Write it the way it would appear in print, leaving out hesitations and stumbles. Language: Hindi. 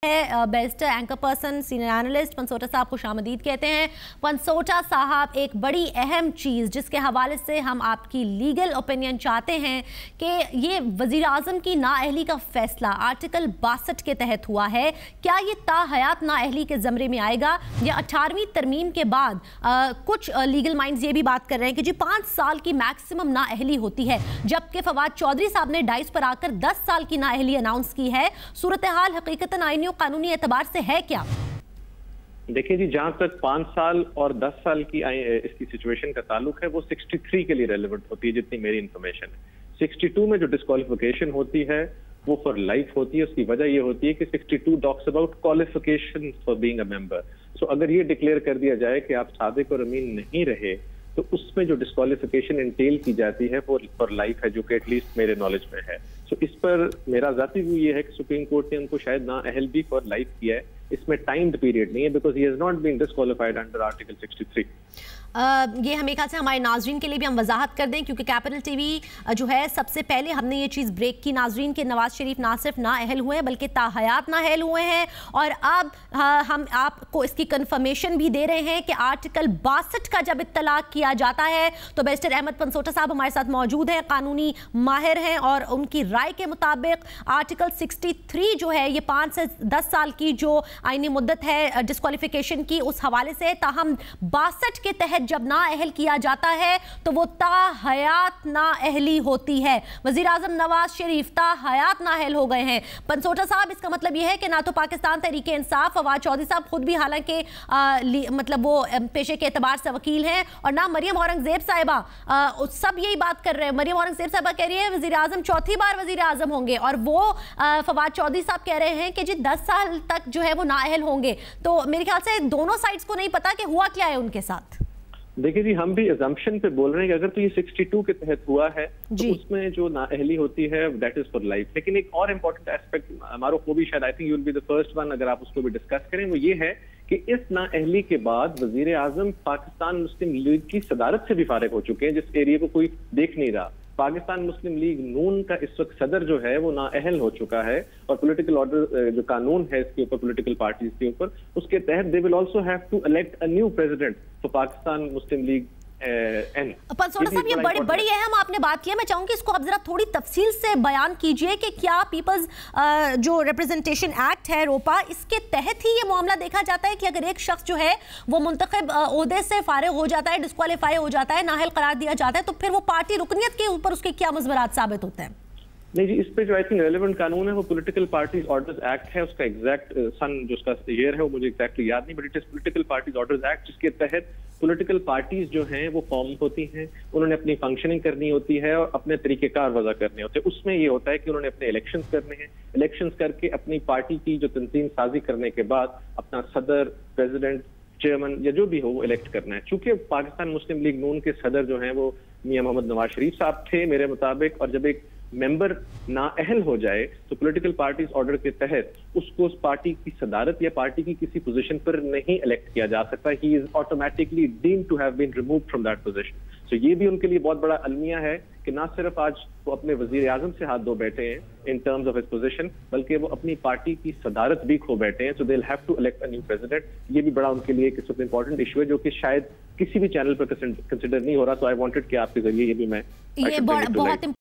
है best anchor person senior analyst Pansota साहब को शामदीद कहते हैं। पंसोटा साहब, एक बड़ी अहम चीज़ जिसके हवाले से हम आपकी लीगल ओपिनियन चाहते हैं कि ये वज़ीर आज़म की नाअहली का फैसला आर्टिकल 62 के तहत हुआ है, क्या ये ताहयात नाअहली के ज़मरे में आएगा या 18वीं तरमीम के बाद कुछ लीगल माइंड्स ये भी बात कर रहे हैं कि जी 5 साल की मैक्सिमम नाअहली होती है, जबकि फवाद चौधरी साहब ने डाइस पर आकर 10 साल की नाअहली अनाउंस की है। सूरत हाल हकीकतन आईनी कानूनी एतबार से है क्या? देखिए जी, जहां तक 5 साल और 10 साल की इसकी सिचुएशन का ताल्लुक है वो 63 के लिए रेलेवेंट होती है जितनी मेरी इंफॉर्मेशन है। 62 में जो डिस्क्वालिफिकेशन होती है वो फॉर लाइफ होती है। उसकी वजह ये होती है कि 62 talks about qualification for being a member. So अगर ये डिक्लेयर कर दिया जाए कि आप सादिक और अमीन नहीं रहे तो उसमें जो डिस्क्वालिफिकेशन इंटेल की जाती है वो फॉर लाइफ है, जो कि एटलीस्ट मेरे नॉलेज में है। सो इस पर मेरा जाती व्यू ये है कि सुप्रीम कोर्ट ने उनको शायद नाअहल भी फॉर लाइफ किया है। इसमें टाइम्ड पीरियड नहीं है because he has not been disqualified under article 63। ये हमें ख्याल से हमारे नाजरीन के लिए भी हम वजाहत कर दें, क्योंकि कैपिटल टीवी जो है सबसे पहले हमने ये चीज़ ब्रेक की नाजरीन के नवाज शरीफ ना सिर्फ नाअहल हुए हैं बल्कि ताहयात नाअहल हुए हैं। और अब हम आपको इसकी कंफर्मेशन भी दे रहे हैं कि आर्टिकल 62 का जब इत्तलाक किया जाता है तो बैरिस्टर अहमद पंसोटा साहब हमारे साथ मौजूद हैं, कानूनी माहिर हैं, और उनकी राय के मुताबिक आर्टिकल 63 जो है ये 5 से 10 साल की जो आईनी मुद्दत है डिस्क्वालिफिकेशन की उस हवाले से, ताहम 62 के तहत जब नाअहल किया जाता है तो वो ताहयात नाअहली होती है। वजीर आजम नवाज शरीफ ताहयात नाअहल हो गए हैं। पंसोटा साहब, इसका मतलब ये है कि ना तो पाकिस्तान तहरीक इंसाफ, फवाद चौधरी साहब खुद भी हालांकि मतलब वो पेशे के एतबार से वकील हैं, और ना मरियम औरंगजेब साहिबा, सब यही बात कर रहे हैं। मरियम औरंगजेब साहिबा कह रही है वजीर आजम चौथी बार वजीर आजम होंगे, और वो फवाद चौधरी साहब कह रहे हैं कि जी 10 साल तक जो है वो नाअहल होंगे। तो मेरे ख्याल से दोनों साइड्स को नहीं पता कि हुआ क्या है उनके साथ। देखिए जी, हम भी अजम्पशन पे बोल रहे हैं कि अगर तो ये 62 के तहत हुआ है तो उसमें जो नाअहली होती है दैट इज फॉर लाइफ। लेकिन एक और इम्पोर्टेंट एस्पेक्ट हमारे को भी, शायद I think you will be the first one अगर आप उसको भी डिस्कस करें, वो ये है कि इस नाअहली के बाद वजीर आजम पाकिस्तान मुस्लिम लीग की सदारत से भी फारिग हो चुके हैं, जिस एरिया को कोई देख नहीं रहा। पाकिस्तान मुस्लिम लीग नून का इस वक्त सदर जो है वो नाअहल हो चुका है, और पॉलिटिकल ऑर्डर जो कानून है इसके ऊपर पॉलिटिकल पार्टीज के ऊपर, उसके तहत they will also have to elect a new president for Pakistan Muslim League. Pansota साहब, ये बड़ी अहम आपने बात किया, मैं चाहूंगी इसको आप जरा थोड़ी तफसील से बयान कीजिए कि क्या पीपल्स जो रिप्रेजेंटेशन एक्ट है रोपा, इसके तहत ही ये मामला देखा जाता है कि अगर एक शख्स जो है वो मुंतखब ओहदे से फारिग हो जाता है, डिस्क्वालीफाई हो जाता है, नाअहल करार दिया जाता है, तो फिर वो पार्टी रुकनियत के ऊपर उसके क्या मुज़मरात साबित होते हैं? नहीं जी, इस पे जो आई थिंक रेलेवेंट कानून है वो पॉलिटिकल पार्टीज ऑर्डर्स एक्ट है। उसका एग्जैक्ट सन जो उसका ईयर है वो मुझे एग्जैक्टली याद नहीं, but it is political parties orders act, जिसके तहत पॉलिटिकल पार्टीज जो हैं वो फॉर्म होती हैं, उन्होंने अपनी फंक्शनिंग करनी होती है और अपने तरीकेकार वजह करने होते हैं। उसमें ये होता है कि उन्होंने अपने इलेक्शंस करने हैं, इलेक्शंस करके अपनी पार्टी की जो तंजीम साजी करने के बाद अपना सदर, प्रेसिडेंट, चेयरमैन या जो भी हो वो इलेक्ट करना है। चूंकि पाकिस्तान मुस्लिम लीग नून के सदर जो हैं वो मियां मोहम्मद नवाज शरीफ साहब थे मेरे मुताबिक, और जब एक मेंबर नाअहल हो जाए तो पॉलिटिकल पार्टीज ऑर्डर के तहत उसको उस पार्टी की सदारत या पार्टी की किसी पोजीशन पर नहीं इलेक्ट किया जा सकता। He is automatically deemed to have been removed from that position. So ये भी उनके लिए बहुत बड़ा अलमिया है कि ना सिर्फ आज वो अपने वजीर आजम से हाथ धो बैठे हैं in terms of his position, बल्कि वो अपनी पार्टी की सदारत भी खो बैठे हैं। So they will have to elect a new president. ये भी बड़ा उनके लिए एक इंपॉर्टेंट इशू है जो कि शायद किसी भी चैनल पर कंसिडर नहीं हो रहा। सो आई वांटेड कि आपके जरिए ये भी मैं बहुत